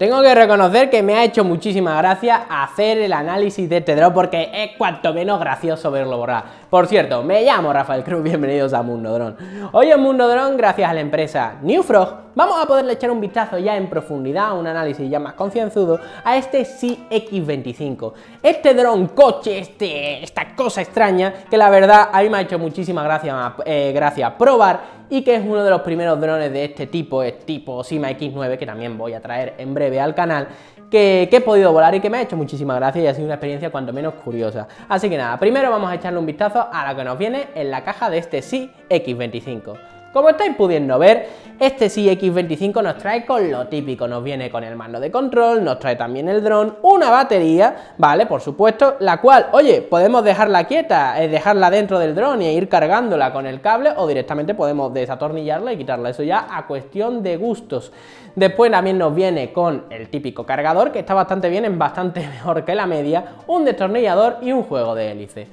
tengo que reconocer que me ha hecho muchísima gracia hacer el análisis de este dron porque es cuanto menos gracioso verlo borrar. Por cierto, me llamo Rafael Cruz, bienvenidos a Mundo Dron. Hoy en Mundo Dron, gracias a la empresa Newfrog, vamos a poderle echar un vistazo ya en profundidad, un análisis ya más concienzudo, a este CX25. Este dron coche, esta cosa extraña, que la verdad a mí me ha hecho muchísima gracia probar, y que es uno de los primeros drones de este tipo, es tipo Sima X9, que también voy a traer en breve al canal, que he podido volar y que me ha hecho muchísima gracia y ha sido una experiencia cuanto menos curiosa. Así que nada, primero vamos a echarle un vistazo a lo que nos viene en la caja de este CX25. Como estáis pudiendo ver, este CX25 nos trae con lo típico, nos viene con el mando de control, nos trae también el dron, una batería, ¿vale? Por supuesto, la cual, oye, podemos dejarla quieta, dejarla dentro del dron e ir cargándola con el cable, o directamente podemos desatornillarla y quitarla, eso ya a cuestión de gustos. Después también nos viene con el típico cargador, que está bastante bien, es bastante mejor que la media, un destornillador y un juego de hélice.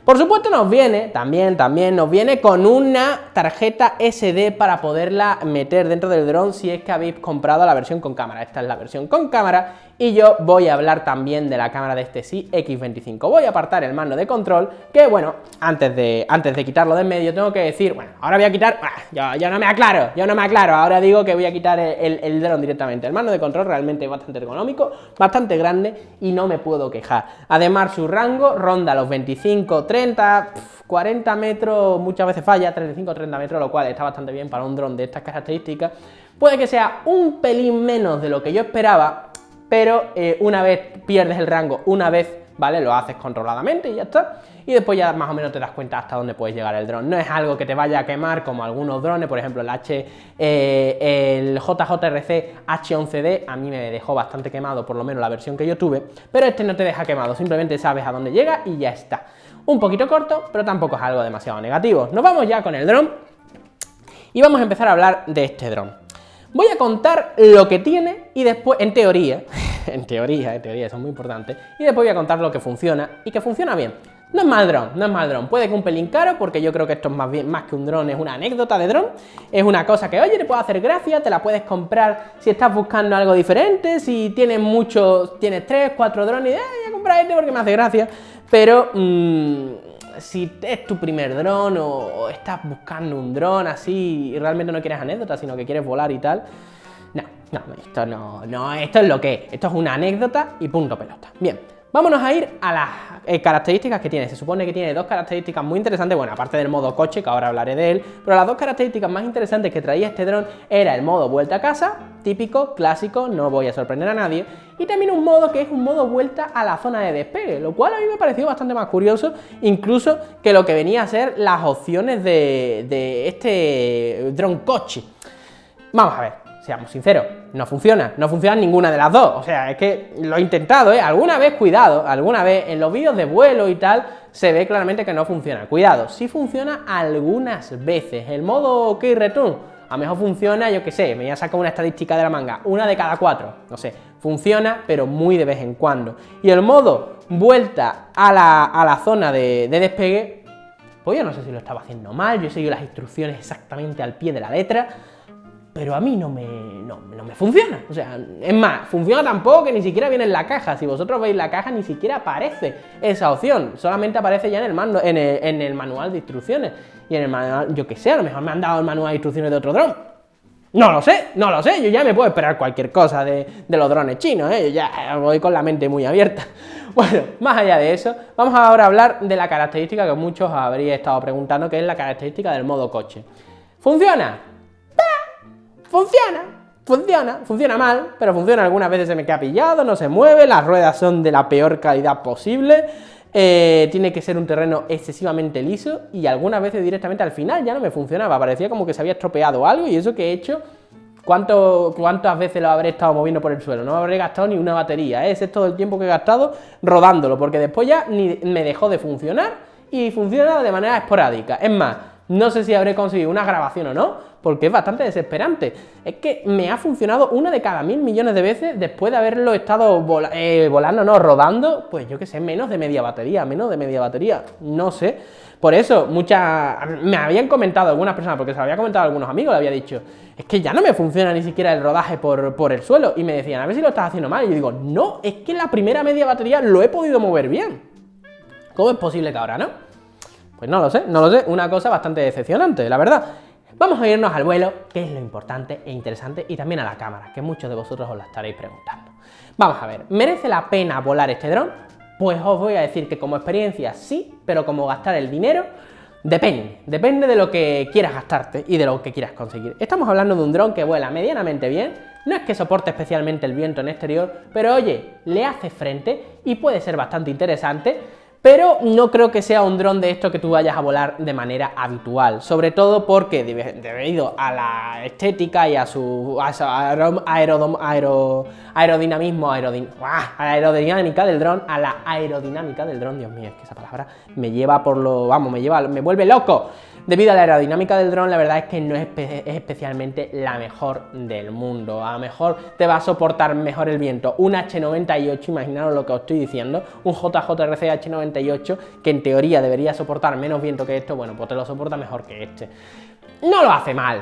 Por supuesto nos viene, también nos viene con una tarjeta SD para poderla meter dentro del dron si es que habéis comprado la versión con cámara. Esta es la versión con cámara y yo voy a hablar también de la cámara de este CX25. Voy a apartar el mando de control, que bueno, antes de quitarlo de en medio tengo que decir, bueno, ahora voy a quitar, yo no me aclaro, ahora digo que voy a quitar el dron directamente. El mando de control realmente es bastante ergonómico, bastante grande y no me puedo quejar. Además su rango ronda los 25, 30, 40 metros, muchas veces falla, 35 30 metros, lo cual está bastante bien para un dron de estas características. Puede que sea un pelín menos de lo que yo esperaba, pero una vez pierdes el rango, una vez, ¿vale? Lo haces controladamente y ya está. Y después ya más o menos te das cuenta hasta dónde puedes llegar el dron. No es algo que te vaya a quemar como algunos drones, por ejemplo el JJRC H11D, a mí me dejó bastante quemado, por lo menos la versión que yo tuve, pero este no te deja quemado, simplemente sabes a dónde llega y ya está. Un poquito corto, pero tampoco es algo demasiado negativo. Nos vamos ya con el dron y vamos a empezar a hablar de este dron. Voy a contar lo que tiene y después, en teoría, eso es muy importante, y después voy a contar lo que funciona y que funciona bien. No es mal dron, puede que un pelín caro, porque yo creo que esto es más que un dron, es una anécdota de dron, es una cosa que, oye, te puede hacer gracia, te la puedes comprar si estás buscando algo diferente, si tienes 3, 4 drones, y voy a comprar este porque me hace gracia, pero si es tu primer dron o estás buscando un dron así y realmente no quieres anécdota, sino que quieres volar y tal, esto es lo que es, esto es una anécdota y punto pelota. Bien, vámonos a ir a las características que tiene. Se supone que tiene dos características muy interesantes, bueno, aparte del modo coche, que ahora hablaré de él, pero las dos características más interesantes que traía este dron era el modo vuelta a casa, típico, clásico, no voy a sorprender a nadie, y también un modo que es un modo vuelta a la zona de despegue, lo cual a mí me pareció bastante más curioso, incluso que lo que venía a ser las opciones de este dron coche. Vamos a ver, seamos sinceros, no funciona ninguna de las dos, o sea, es que lo he intentado, alguna vez, cuidado, alguna vez en los vídeos de vuelo y tal, se ve claramente que no funciona, cuidado, sí funciona algunas veces, el modo Key Return, a lo mejor funciona, yo qué sé, me voy a sacar una estadística de la manga, 1 de cada 4, no sé, funciona, pero muy de vez en cuando, y el modo vuelta a la zona de despegue, pues yo no sé si lo estaba haciendo mal, yo he seguido las instrucciones exactamente al pie de la letra, pero a mí no me funciona, o sea, es más, funciona tampoco que ni siquiera viene en la caja. Si vosotros veis la caja ni siquiera aparece esa opción, solamente aparece ya en el mando, en el manual de instrucciones, y en el manual, yo que sé, a lo mejor me han dado el manual de instrucciones de otro dron, no lo sé, yo ya me puedo esperar cualquier cosa de los drones chinos, yo ya voy con la mente muy abierta. Bueno, más allá de eso, vamos ahora a hablar de la característica que muchos habréis estado preguntando, que es la característica del modo coche. ¿Funciona? Funciona mal, pero funciona, algunas veces se me queda pillado, no se mueve, las ruedas son de la peor calidad posible, tiene que ser un terreno excesivamente liso y algunas veces directamente al final ya no me funcionaba, parecía como que se había estropeado algo y eso que he hecho, ¿cuántas veces lo habré estado moviendo por el suelo? No habré gastado ni una batería, ese es todo el tiempo que he gastado rodándolo, porque después ya me dejó de funcionar y funciona de manera esporádica, es más, no sé si habré conseguido una grabación o no, porque es bastante desesperante. Es que me ha funcionado 1 de cada 1000 millones de veces después de haberlo estado rodando, pues yo que sé, menos de media batería, no sé. Por eso, me habían comentado algunas personas, porque se lo había comentado a algunos amigos, le había dicho, es que ya no me funciona ni siquiera el rodaje por el suelo, y me decían, a ver si lo estás haciendo mal, y yo digo, no, es que la primera media batería lo he podido mover bien. ¿Cómo es posible que ahora no? Pues no lo sé, una cosa bastante decepcionante, la verdad. Vamos a irnos al vuelo, que es lo importante e interesante, y también a la cámara, que muchos de vosotros os la estaréis preguntando. Vamos a ver, ¿merece la pena volar este dron? Pues os voy a decir que como experiencia sí, pero como gastar el dinero, depende de lo que quieras gastarte y de lo que quieras conseguir. Estamos hablando de un dron que vuela medianamente bien, no es que soporte especialmente el viento en exterior, pero oye, le hace frente y puede ser bastante interesante. Pero no creo que sea un dron de esto que tú vayas a volar de manera habitual, sobre todo porque debido a la estética y a su aerodinámica del dron, Dios mío, es que esa palabra me lleva por lo, vamos, me vuelve loco. Debido a la aerodinámica del dron, la verdad es que no es especialmente la mejor del mundo. A lo mejor te va a soportar mejor el viento un H98, imaginaros lo que os estoy diciendo, un JJRC H98, que en teoría debería soportar menos viento que esto, bueno, pues te lo soporta mejor que este. No lo hace mal,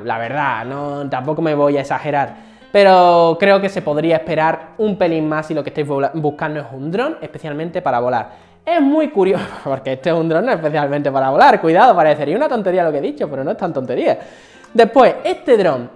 la verdad, no, tampoco me voy a exagerar. Pero creo que se podría esperar un pelín más si lo que estáis buscando es un dron especialmente para volar. Es muy curioso, porque este es un dron especialmente para volar, cuidado, parecería una tontería lo que he dicho, pero no es tan tontería. Después, este dron,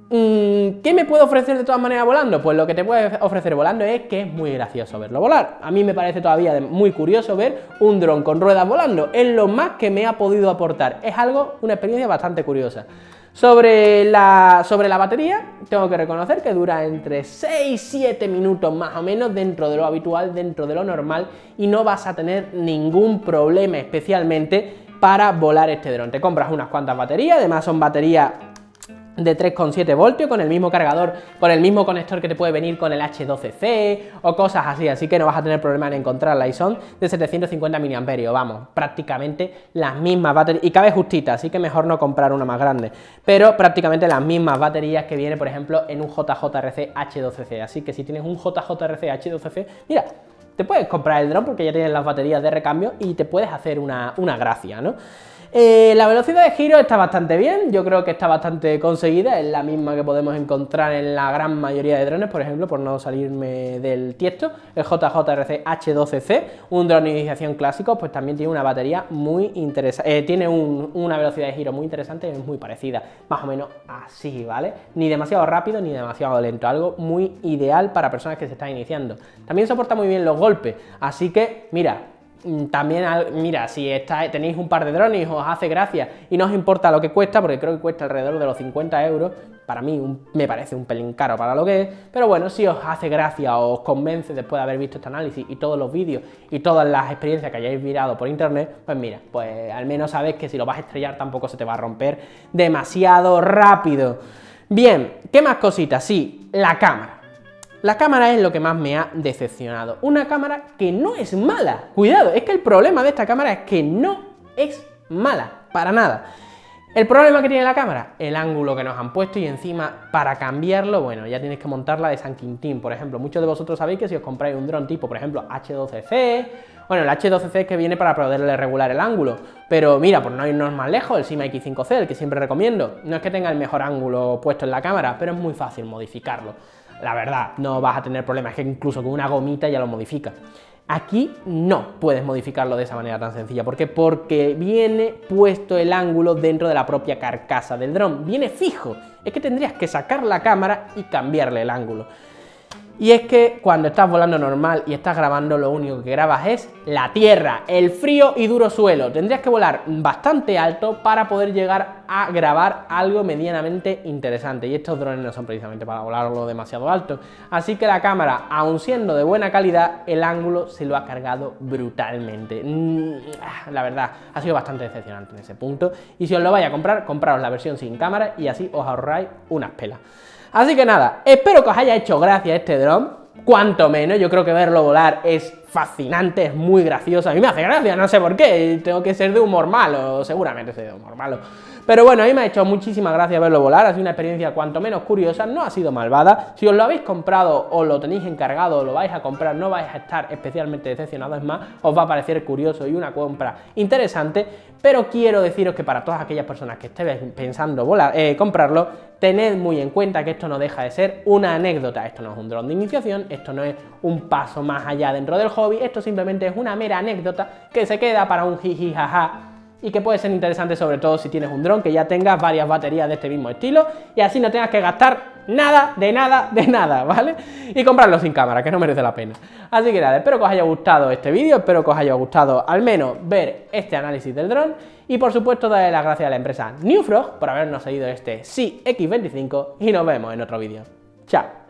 ¿qué me puede ofrecer de todas maneras volando? Pues lo que te puede ofrecer volando es que es muy gracioso verlo volar. A mí me parece todavía muy curioso ver un dron con ruedas volando, es lo más que me ha podido aportar, es una experiencia bastante curiosa. Sobre la batería, tengo que reconocer que dura entre 6 y 7 minutos más o menos dentro de lo habitual, dentro de lo normal, y no vas a tener ningún problema especialmente para volar este dron. Te compras unas cuantas baterías, además son baterías de 3,7 voltios con el mismo cargador, con el mismo conector que te puede venir con el H12C o cosas así que no vas a tener problema en encontrarla, y son de 750 mAh, vamos, prácticamente las mismas baterías, y cabe justita, así que mejor no comprar una más grande, pero prácticamente las mismas baterías que viene, por ejemplo, en un JJRC H12C, así que si tienes un JJRC H12C, mira, te puedes comprar el dron porque ya tienes las baterías de recambio y te puedes hacer una gracia, ¿no? La velocidad de giro está bastante bien, yo creo que está bastante conseguida, es la misma que podemos encontrar en la gran mayoría de drones, por ejemplo, por no salirme del tiesto, el JJRC H12C, un dron de iniciación clásico, pues también tiene una batería muy interesante, tiene una velocidad de giro muy interesante y es muy parecida, más o menos así, ¿vale? Ni demasiado rápido ni demasiado lento, algo muy ideal para personas que se están iniciando. También soporta muy bien los golpes, así que, mira, también, mira, si tenéis un par de drones y os hace gracia y no os importa lo que cuesta, porque creo que cuesta alrededor de los 50 euros, para mí me parece un pelín caro para lo que es, pero bueno, si os hace gracia o os convence después de haber visto este análisis y todos los vídeos y todas las experiencias que hayáis mirado por internet, pues mira, pues al menos sabéis que si lo vas a estrellar tampoco se te va a romper demasiado rápido. Bien, ¿qué más cositas? Sí, la cámara. La cámara es lo que más me ha decepcionado. Una cámara que no es mala. Cuidado, es que el problema de esta cámara es que no es mala, para nada. El problema que tiene la cámara, el ángulo que nos han puesto, y encima para cambiarlo, bueno, ya tienes que montarla de San Quintín, por ejemplo. Muchos de vosotros sabéis que si os compráis un dron tipo, por ejemplo, H12C, bueno, el H12C es que viene para poderle regular el ángulo, pero mira, por no irnos más lejos, el Sigma X5C, el que siempre recomiendo, no es que tenga el mejor ángulo puesto en la cámara, pero es muy fácil modificarlo. La verdad, no vas a tener problemas, es que incluso con una gomita ya lo modifica. Aquí no puedes modificarlo de esa manera tan sencilla. ¿Por qué? Porque viene puesto el ángulo dentro de la propia carcasa del dron. Viene fijo. Es que tendrías que sacar la cámara y cambiarle el ángulo. Y es que cuando estás volando normal y estás grabando, lo único que grabas es la tierra, el frío y duro suelo. Tendrías que volar bastante alto para poder llegar a grabar algo medianamente interesante. Y estos drones no son precisamente para volarlo demasiado alto. Así que la cámara, aun siendo de buena calidad, el ángulo se lo ha cargado brutalmente. La verdad, ha sido bastante decepcionante en ese punto. Y si os lo vais a comprar, compraos la versión sin cámara y así os ahorráis unas pelas. Así que nada, espero que os haya hecho gracia este dron, cuanto menos. Yo creo que verlo volar es fascinante, es muy gracioso. A mí me hace gracia, no sé por qué, tengo que ser de humor malo, seguramente soy de humor malo. Pero bueno, a mí me ha hecho muchísima gracia verlo volar, ha sido una experiencia cuanto menos curiosa, no ha sido malvada. Si os lo habéis comprado o lo tenéis encargado o lo vais a comprar, no vais a estar especialmente decepcionados, es más, os va a parecer curioso y una compra interesante. Pero quiero deciros que para todas aquellas personas que estéis pensando comprarlo, tened muy en cuenta que esto no deja de ser una anécdota. Esto no es un dron de iniciación, esto no es un paso más allá dentro del hobby, esto simplemente es una mera anécdota que se queda para un jiji jaja y que puede ser interesante sobre todo si tienes un dron que ya tengas varias baterías de este mismo estilo y así no tengas que gastar nada, ¿vale? Y comprarlo sin cámara, que no merece la pena. Así que nada, espero que os haya gustado este vídeo, espero que os haya gustado al menos ver este análisis del dron y por supuesto darle las gracias a la empresa Newfrog por habernos seguido este SEA X25 y nos vemos en otro vídeo. Chao.